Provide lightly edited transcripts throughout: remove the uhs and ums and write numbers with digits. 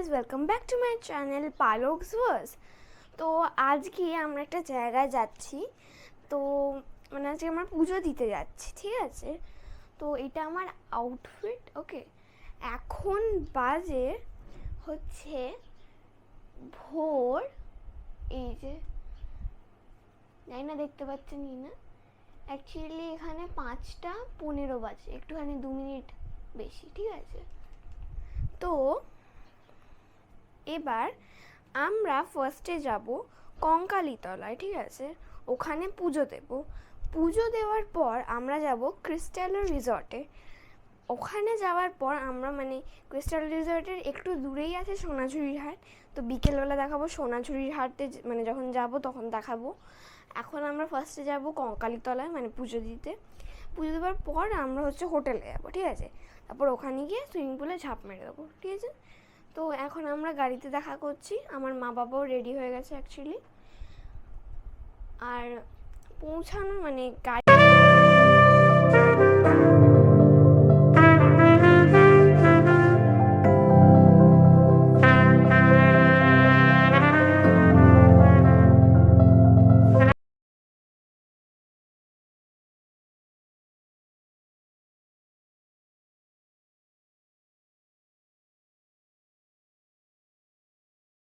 Guys, welcome back to my channel Palak's verse. তো আজকে আমরা একটা জায়গায় যাচ্ছি। তো মানে আজকে আমরা পুজো দিতে যাচ্ছি, ঠিক আছে? তো এটা আমার আউটফিট। ওকে, এখন বাজে হচ্ছে ভোর, এই যে জানি না দেখতে পাচ্ছেন কি না, অ্যাকচুয়ালি এখানে 5:15 বাজে, একটুখানি 2 মিনিট বেশি, ঠিক আছে? তো এবার আমরা ফার্স্টে যাব কঙ্কালীতলায়, ঠিক আছে? ওখানে পুজো দেব। পুজো দেওয়ার পর আমরা যাব ক্রিস্টাল রিসর্টে। ওখানে যাওয়ার পর আমরা মানে ক্রিস্টাল রিসর্টের একটু দূরেই আছে সোনাঝুরির হাট। তো বিকেলবেলা দেখাবো সোনাঝুরির হাটে, মানে যখন যাব তখন দেখাবো। এখন আমরা ফার্স্টে যাব কঙ্কালীতলায়, মানে পুজো দিতে। পুজো দেওয়ার পর আমরা হচ্ছে হোটেলে যাবো, ঠিক আছে? তারপর ওখানে গিয়ে সুইমিং পুলে ঝাঁপ মেরে দেবো, ঠিক আছে? তো এখন আমরা গাড়িতে দেখা করছি। আমার মা বাবাও রেডি হয়ে গেছে অ্যাকচুয়ালি। আর পৌঁছানো মানে গাড়ি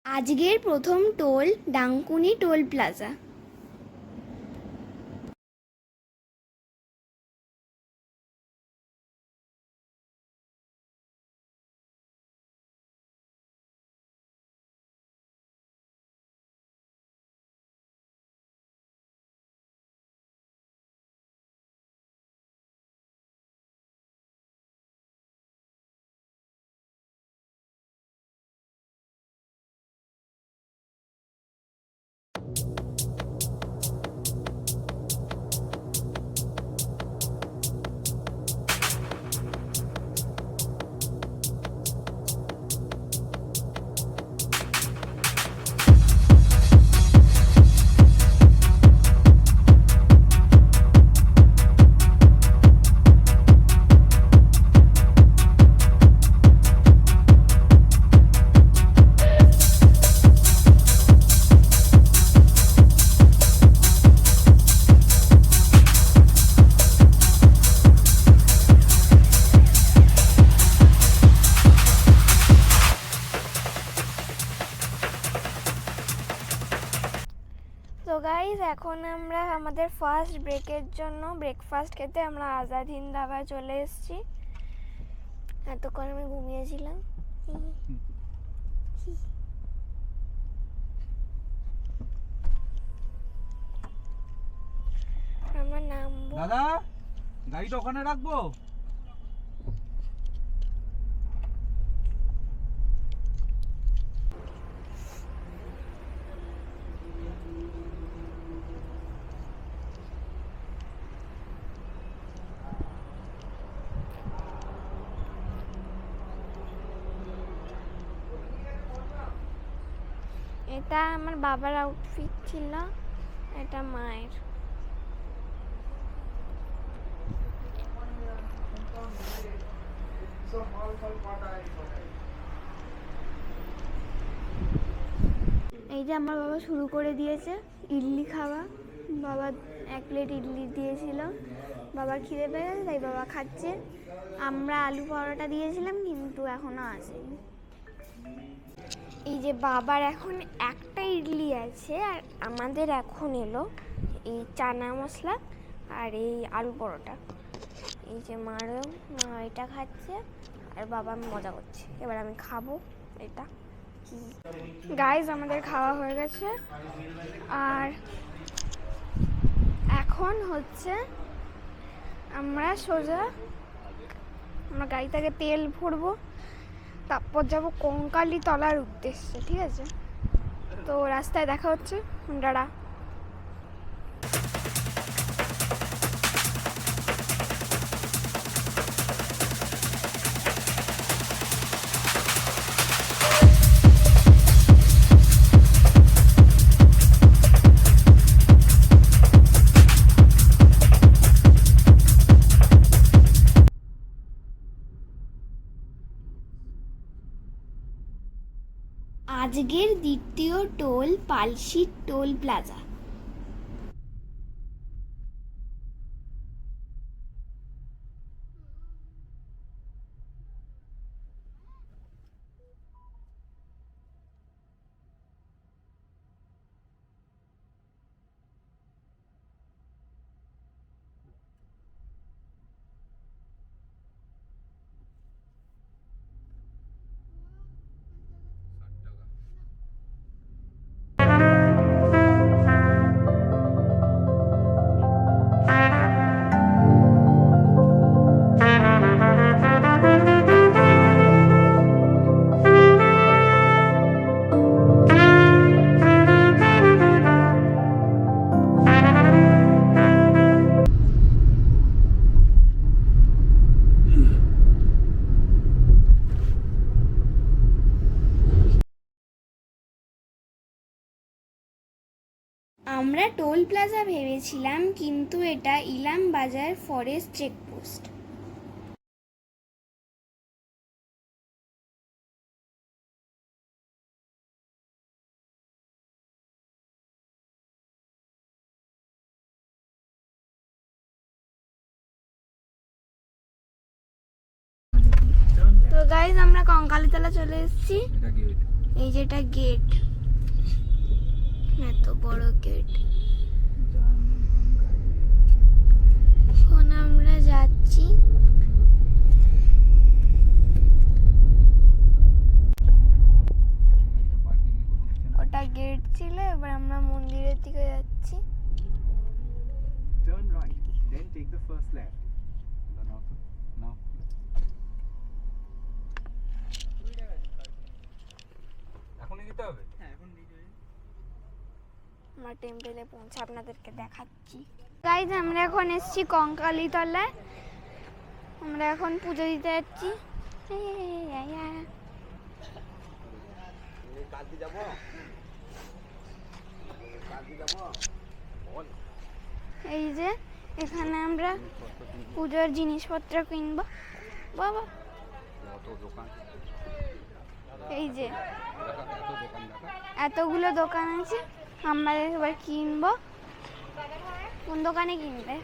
আজকের প্রথম টোল ডাংকুনি টোল প্লাজা। তো গাইজ, এখন আমরা আমাদের ফার্স্ট ব্রেকের জন্য ব্রেকফাস্ট খেতে আমরা আজাদ হিন্দ ধাবায় চলে এসেছি। এতক্ষণ আমি ঘুমিয়েছিলাম। আমরা নামবো। দাদা, গাড়িটা ওখানে রাখবো? এটা আমার বাবার আউটফিট ছিল, এটা মায়ের। এই যে আমার বাবা শুরু করে দিয়েছে ইডলি খাওয়া। বাবা 1 প্লেট ইডলি দিয়েছিল, বাবার খিদে পেয়ে গেছে তাই বাবা খাচ্ছে। আমরা আলু পরোটা দিয়েছিলাম কিন্তু এখনো আসেনি। এই যে বাবার এখন একটা ইডলি আছে, আর আমাদের এখন এলো এই চানা মশলা আর এই আলু পরোটা। এই যে মা এটা খাচ্ছে আর বাবা মজা করছে। এবার আমি খাবো এটা। গাইজ, আমাদের খাওয়া হয়ে গেছে আর এখন হচ্ছে আমরা সোজা আমরা গাড়ি থেকে তেল ভরবো, তারপর যাবো কঙ্কালীতলার উদ্দেশ্যে, ঠিক আছে? তো রাস্তায় দেখা হচ্ছে, দাঁড়া। আজকের দ্বিতীয় টোল পালশি টোল প্লাজা। আমরা টোল প্লাজা ভেবেছিলাম, কিন্তু এটা ইলাম বাজার ফরেস্ট চেকপোস্ট। তো গাইজ আমরা কঙ্কালীতলা চলে এসেছি। এটা কি হইছে? এই যেটা গেট, এত বড় গেট। এখন আমরা যাচ্ছি। ওটা গেট ছিল, এবার আমরা মন্দিরের দিকে যাচ্ছি। Turn right, then take the first left. Now. এখনই দিতে হবে? হ্যাঁ, এখন দিতে হবে। আমরা টেম্পলে পৌঁছে আপনাদেরকে দেখাচ্ছি। গাইজ আমরা এখন এসেছি কঙ্কালীতলায়। আমরা এখন পুজো দিতে যাচ্ছি। এই যে এখানে আমরা পুজোর জিনিসপত্র কিনবো। বাবা এই যে এতগুলো দোকান আছে, আমরা এবার কিনবো। কোন দোকানে কিনবে?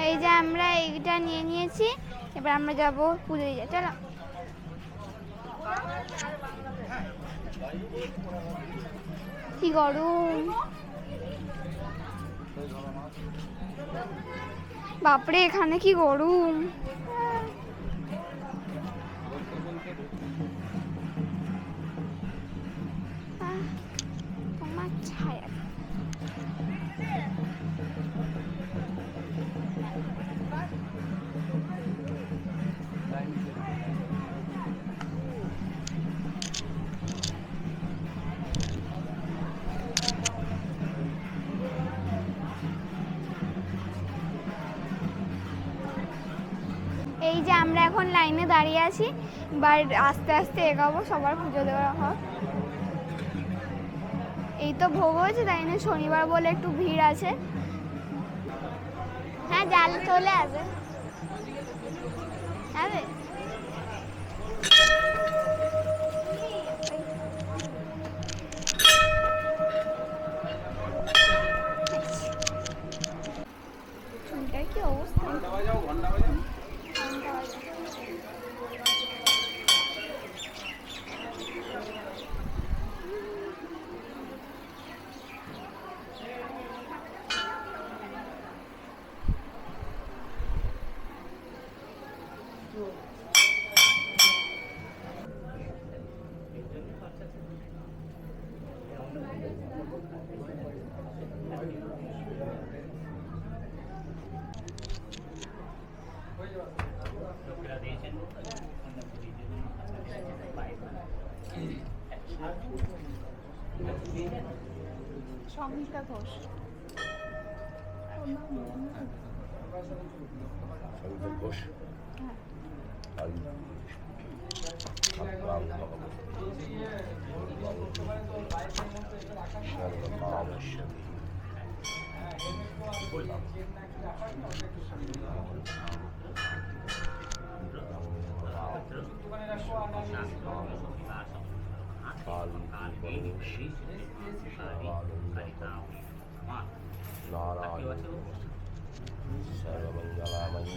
এই যে আমরা এইটা নিয়ে নিয়েছি, এবার আমরা যাবো পুজো দিতে। চলো। কি গরম বাপরে, এখানে কি গরম। তোমার ছায়া। এই যে আমরা এখন লাইনে দাঁড়িয়ে আছি, এবার আস্তে আস্তে এগাবো, সবার পুজো দেওয়া হয়। এই তো ভোগ হয়েছে, তাই না শনিবার বলে একটু ভিড় আছে। হ্যাঁ, জাল চলে আসবে। কি অবস্থা। ঘন্টা বাজাও, ঘন্টা বাজাও। সংহিতা ঘোষ। সংহিতা ঘোষ। नारायण सर्वमंगलामय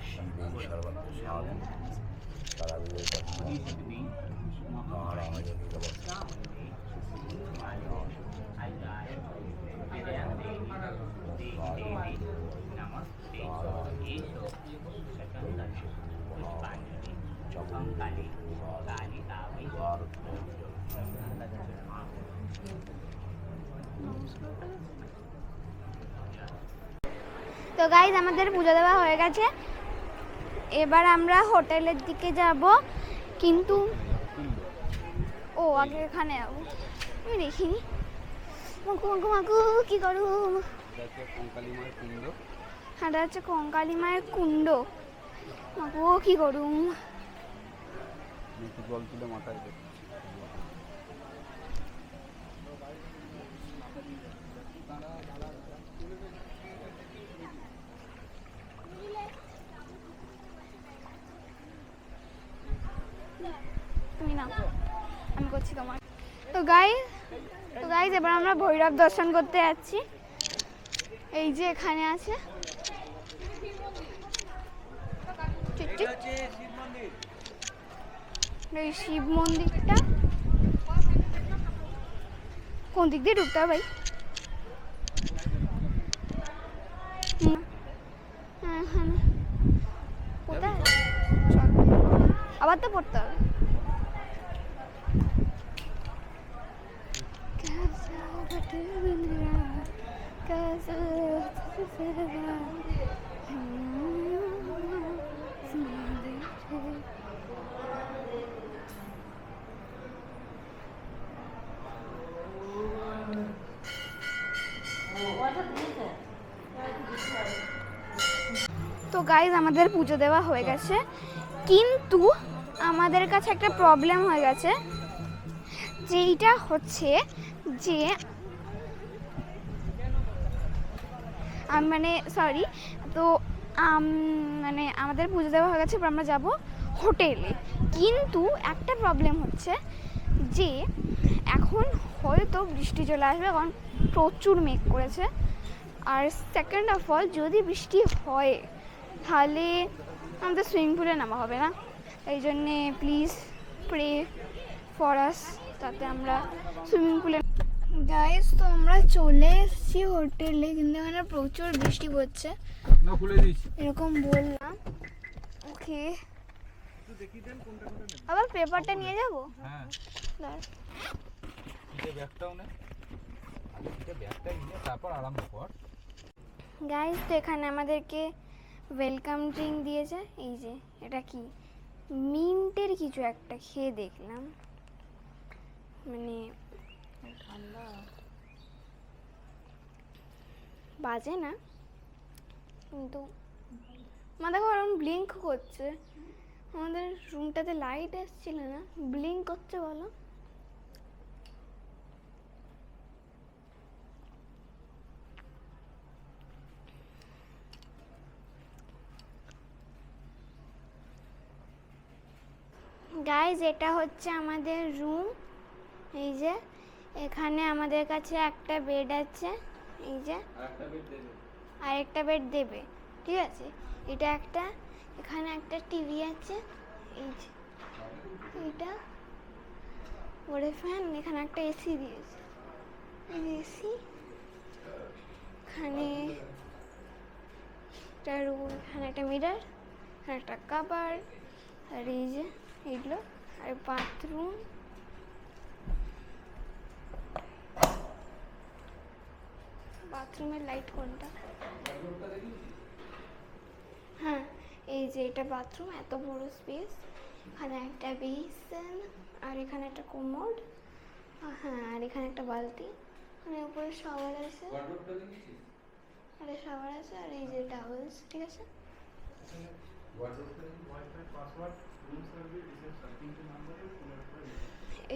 शिवे सर्वसाधि शरण्ये त्र्यंबके नारायणे তো গাইজ আমাদের পুজো দেওয়া হয়ে গেছে, এবার আমরা হোটেলের দিকে যাব, কিন্তু ও আগে এখানে যাবো, আমি দেখিনি। মাকু মাকু মাকু কি করু? হ্যাঁ, এটা হচ্ছে কঙ্কালী মায়ের কুণ্ড। মাকু কি করুম? জল তুলে মাথায় দে। তুমি না, আমি করছি তোমার। তো গাইজ এবার আমরা ভৈরব দর্শন করতে যাচ্ছি। এই যে এখানে আছে ঠিক ঠিক এই শিব মন্দিরটা। কোন দিক দিয়ে ঢুকতে হবে ভাই? কোথায়? চল, আবার তো পড়তে হবে। তো গাইজ আমাদের পুজো দেওয়া হয়ে গেছে, কিন্তু আমাদের কাছে একটা প্রবলেম হয়ে গেছে, যেইটা হচ্ছে যে মানে সরি, তো মানে আমাদের পুজো দেওয়া হয়ে গেছে, এবার আমরা যাব হোটেলে। কিন্তু একটা প্রবলেম হচ্ছে যে এখন হয়তো বৃষ্টি চলে আসবে, কারণ প্রচুর মেঘ করেছে। আর সেকেন্ড অফ অল, যদি বৃষ্টি হয় তাহলে আমাদের সুইমিং পুলে নামা হবে না। এই জন্যে প্লিজ প্রে ফর আস, তাতে আমরা সুইমিং পুলে। গাইস, তো আমরা চলে এসেছি হোটেলে, কিন্তু এখানে প্রচুর বৃষ্টি পড়ছে, এরকম বললাম। ওকে, আবার পেপারটা নিয়ে যাবো। হ্যাঁ, দাঁড়া। ব্যাগটাও নে, ব্যাগটাই নিয়ে তারপর আরম্ভ কর। গাইস, তো এখানে আমাদেরকে ওয়েলকাম ড্রিঙ্ক দিয়েছে। এই যে এটা কি মিন্টের কিছু একটা, খেয়ে দেখলাম, মানে বাজে না, কিন্তু মাথা গরম ব্লিঙ্ক করছে। আমাদের রুমটাতে লাইট এসেছিল না, ব্লিঙ্ক করছে বলো। গাইজ, এটা হচ্ছে আমাদের রুম। এই যে এখানে আমাদের কাছে একটা বেড আছে, এই যে আর একটা বেড দেবে, ঠিক আছে। এটা একটা, এখানে একটা টিভি আছে, এই যে এটা ওরে ফ্যান, এখানে একটা এসি দিয়েছে, এসি। এখানে একটা রুম, এখানে একটা মিরর, এখানে একটা কাবার্ড, আর এই যে এইগুলো, আর বাথরুম। বাথরুমের লাইট কোনটা? হ্যাঁ, এই যে এটা বাথরুম, এত বড় স্পেস। এখানে একটা বেসিন, আর এখানে একটা কোমোড, হ্যাঁ, আর এখানে একটা বালতি, এখানে উপরে শাওয়ার আছে, আর শাওয়ার আছে, আর এই যে টাওয়েলস, ঠিক আছে।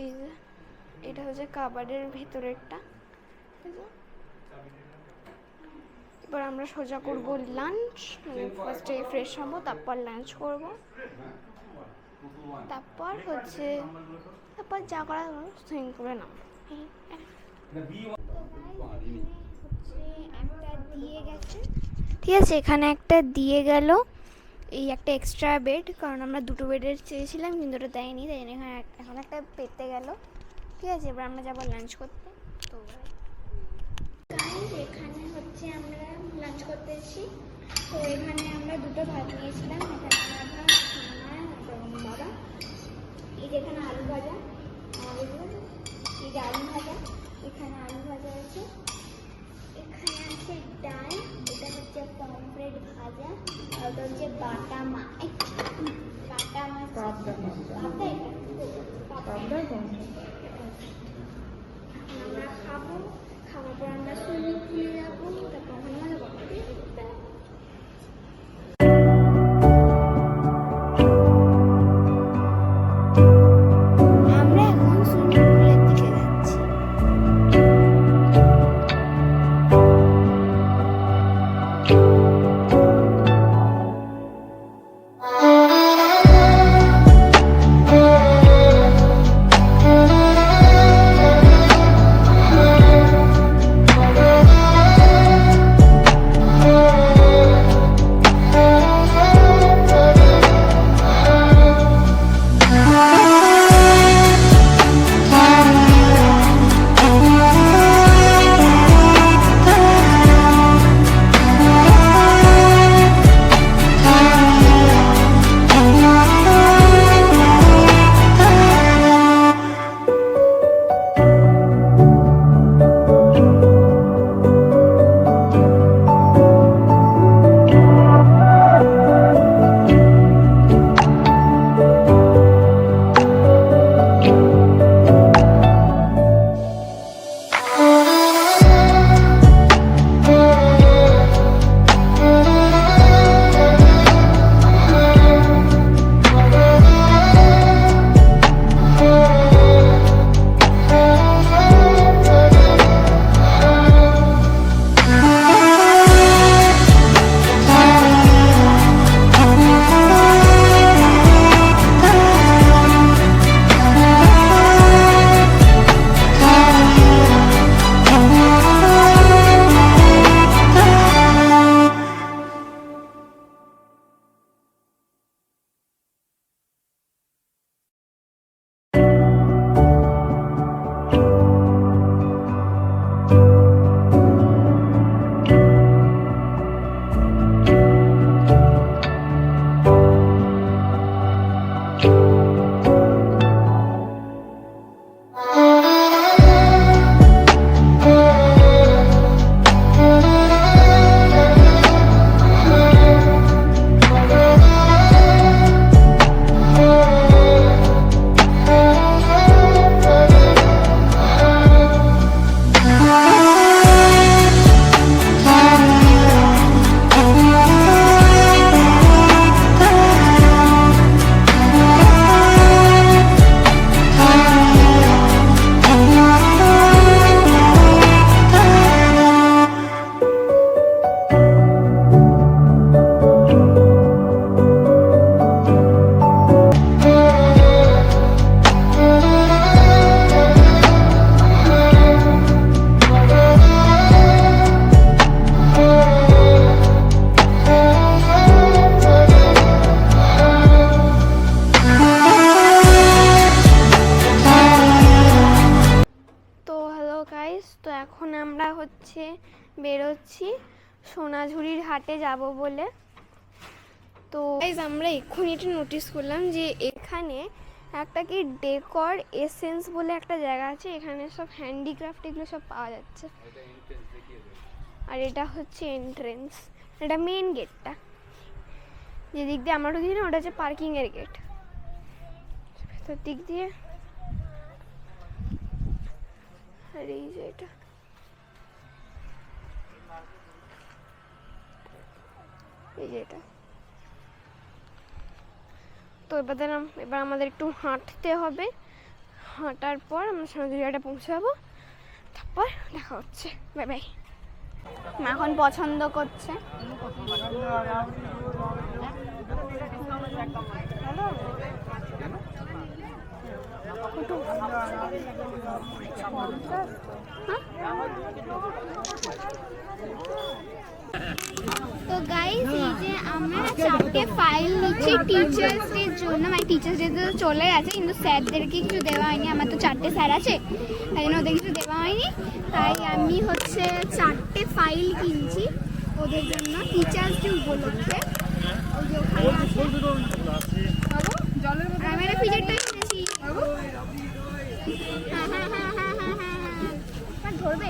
এই যে এটা হচ্ছে কাবাডের ভেতরেরটা, ঠিক আছে? এবার আমরা সোজা করব লাঞ্চ, ফার্স্টে ফ্রেশ হবো, তারপর লাঞ্চ করব, তারপর হচ্ছে তারপর যা করা সুইং করে নাম। একটা দিয়ে গেছে, ঠিক আছে, এখানে একটা দিয়ে গেল, এই একটা এক্সট্রা বেড, কারণ আমরা দুটো বেডের চেয়েছিলাম কিন্তু ওটা দেয়নি, তাই জন্য এখানে এখন একটা পেতে গেল, ঠিক আছে। এবার আমরা যাবো লাঞ্চ করতে। তো এখানে হচ্ছে আমরা লাঞ্চ করতে এসেছি। তো এখানে আমরা দুটো ভাত নিয়েছিলাম, একটা রান্না ভাত, আমার এবং বাবা। এই যে এখানে আলু ভাজা, এই যে আলু ভাজা, এখানে আলু ভাজা আছে, এখানে আছে ডাল, এটা হচ্ছে পমফ্রেট ভাজা, আর ওটা হচ্ছে বাটা মাছ, বাটা মাছ, আমরা খাবো, খাওয়ার পর আমরা সুইমিং পুলে যাবো, তারপর ওখানে মজা করবো। আমরা এখন সুইমিং পুলের দিকে যাচ্ছি। তো এখন আমরা হচ্ছে বেরোচ্ছি সোনাঝুরির হাটে যাব বলে। তো গাইস আমরা এক্ষুনি এটা নোটিস করলাম যে এখানে একটা কি ডেকর এসেন্স বলে একটা জায়গা আছে, এখানে সব হ্যান্ডিক্রাফট এগুলো সব পাওয়া যাচ্ছে। আর এটা হচ্ছে এন্ট্রেন্স, এটা মেন গেটটা, যেদিক দিয়ে আমরা ঢুকি না ওটা হচ্ছে পার্কিং এর গেট। ভেতর দিক দিয়ে আর এই যে এটা এই যে এটা। তো এবার আমাদের একটু হাঁটতে হবে, হাঁটার পর আমরা সমুদ্র জায়গাটা পৌঁছাবো, তারপর দেখা হচ্ছে। Bye bye. মা এখন পছন্দ করছে। তো গাইস, এই যে আমরা 4টে ফাইল নিচ্ছি টিচার্সদের জন্য, মানে টিচার্স ডে তো চলে গেছে কিন্তু স্যারদেরকে কিছু দেওয়া হয়নি। আমার তো 4টে স্যার আছে, তাই জন্য ওদের কিছু দেওয়া হয়নি। তাই আমি হচ্ছে 4টে ফাইল কিনছি ওদের জন্য টিচার্স ডে উপলক্ষে। ওই যে ওখানে আছে বাবু, আমি একটা ফিজারটাই কিনেছি বাবু। ধরবে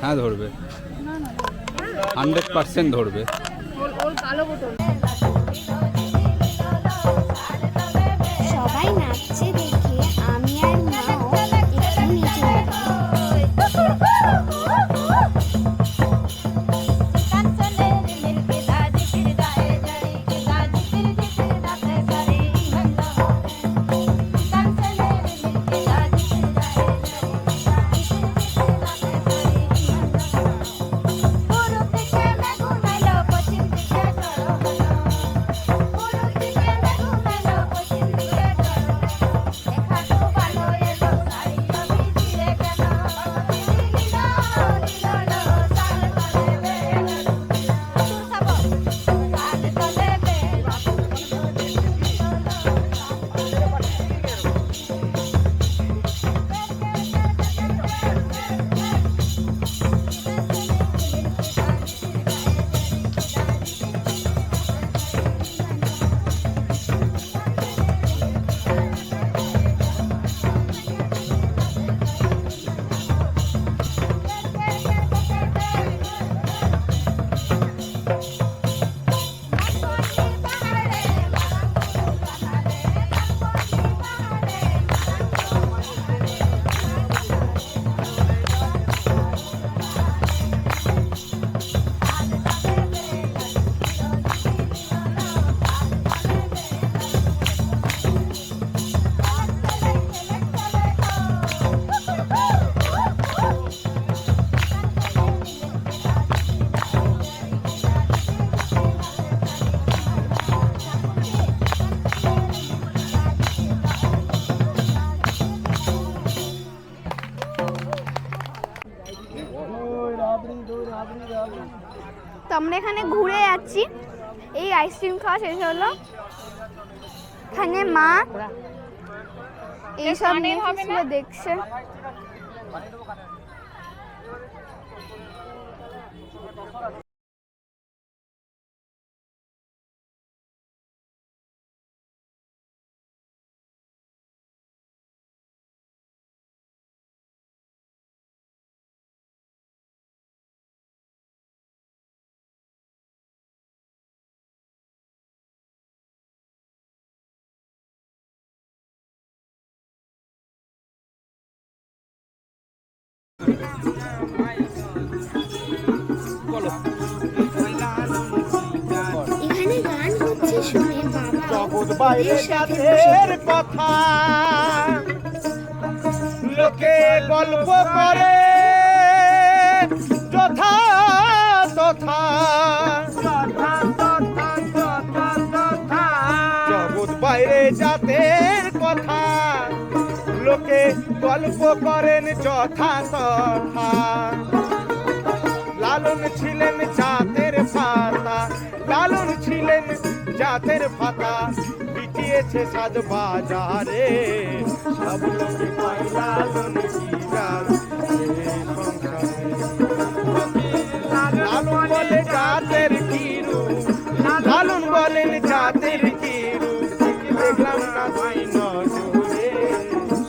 হ্যাঁ ধরবে, 100% ধরবে। ওর কালো বোতল। সবাই নাচছে দেখে আমি আর মাও একটু নিচে তো আমরা এখানে ঘুরে যাচ্ছি। এই আইসক্রিম খাওয়া শেষ হলো, এখানে মা এইসব জিনিসগুলো দেখছে। এখানে গান হচ্ছে শুনে বাবা জগৎ বাইরে জাতের কথা লোকে গল্প করে যথা তথা জগৎ বাইরে জাতের কথা লোকে গল্প করেন যথা তথা লালন ছিলেন জাতের পাতা, লালন ছিলেন জাতের পাতা, বিকিয়েছে সাজ বাজারে সব লোকে কয় লালন কি জাত লালন বলে জাতের কি রূপ, লালন বলেন জাতের কি রূপ, দেখলাম না ভাই নজরে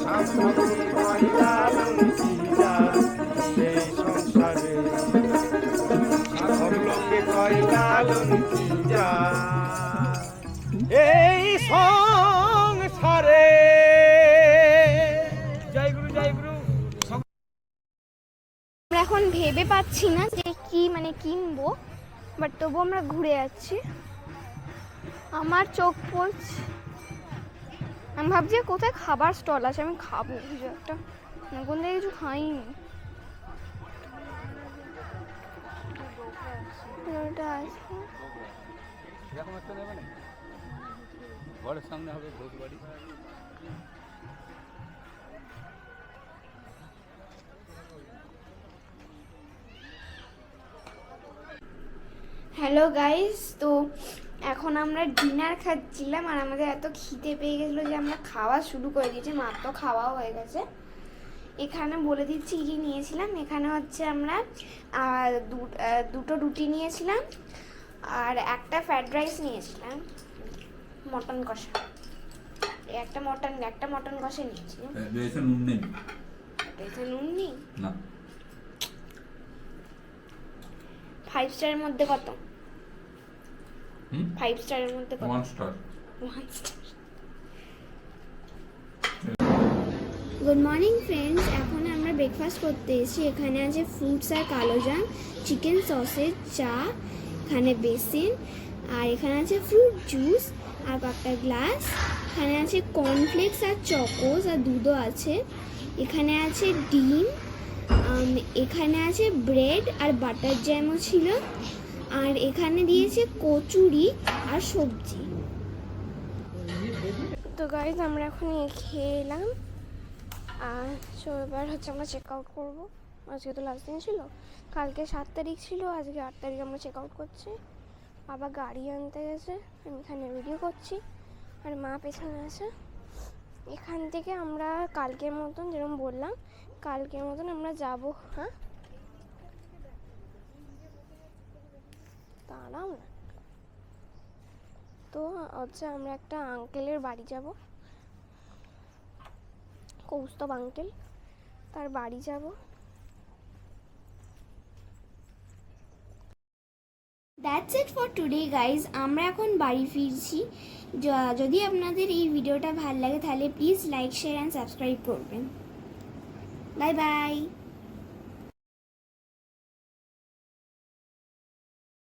সব লোকে কয় লালন কি জাত এই সংসারে এই সংসারে। জয় গুরু জয় গুরু। আমরা এখন ভেবে পাচ্ছি না যে কি মানে কিনবো, বাট তবু আমরা ঘুরে যাচ্ছি। আমার চোখ পড়ছে, আমি ভাবছি কোথায় খাবার স্টল আছে, আমি খাবো কিছু একটা, কোন থেকে কিছু খাইনি। ওটা আছে। এরকম একটা দেবে না, ঘরের সামনে হবে ঘোষ বাড়ি। হ্যালো গাইস, তো এখন আমরা ডিনার খাচ্ছিলাম আর আমাদের এত খিদে পেয়ে গেছিলো যে আমরা খাওয়া শুরু করে দিয়েছি, মাত্র খাওয়াও হয়ে গেছে। এখানে বলে দিচ্ছি কী নিয়েছিলাম। এখানে হচ্ছে আমরা দুটো রুটি নিয়েছিলাম আর একটা ফ্রাইড রাইস নিয়েছিলাম, মটন কষা, একটা মটন কষা নিয়েছিলাম। নুন নেই এতে নুন নেই? না। 5 স্টারের মধ্যে কত? 5 স্টারের মধ্যে কত? 1 star. 1 star. Good morning friends, এখন আমরা ব্রেকফাস্ট করতে এসেছি। এখানে আছে ফ্রুটস আর কালোজাম, চিকেন সসেজ, চা, এখানে বেসিন, আর এখানে আছে ফ্রুট জুস আর একটা গ্লাস, এখানে আছে কর্নফ্লেক্স আর চকোস আর দুধও আছে, এখানে আছে ডিম, এখানে আছে ব্রেড আর বাটার জ্যামও ছিল, আর এখানে দিয়েছে কচুরি আর সবজি। তো গাইজ আমরা এখন খেয়ে এলাম আর এবার হচ্ছে আমরা চেক আউট করবো। আজকে তো লাস্ট দিন ছিল, কালকে 7 তারিখ ছিল, আজকে 8 তারিখ আমরা চেক আউট করছি। বাবা গাড়ি আনতে গেছে, আমি এখানে ভিডিও করছি আর মা পেছনে আছে। এখান থেকে আমরা কালকের মতন, যেরকম বললাম কালকের মতন আমরা যাব। হ্যাঁ দাঁড়াও না, তো হচ্ছে আমরা একটা আঙ্কেলের বাড়ি যাব, কৌস্তব আঙ্কেল, তার বাড়ি যাব। That's it for today guys, আমরা এখন বাড়ি ফিরছি। যদি আপনাদের এই ভিডিওটা ভালো লাগে তাহলে please like, share and subscribe করবেন। Bye by.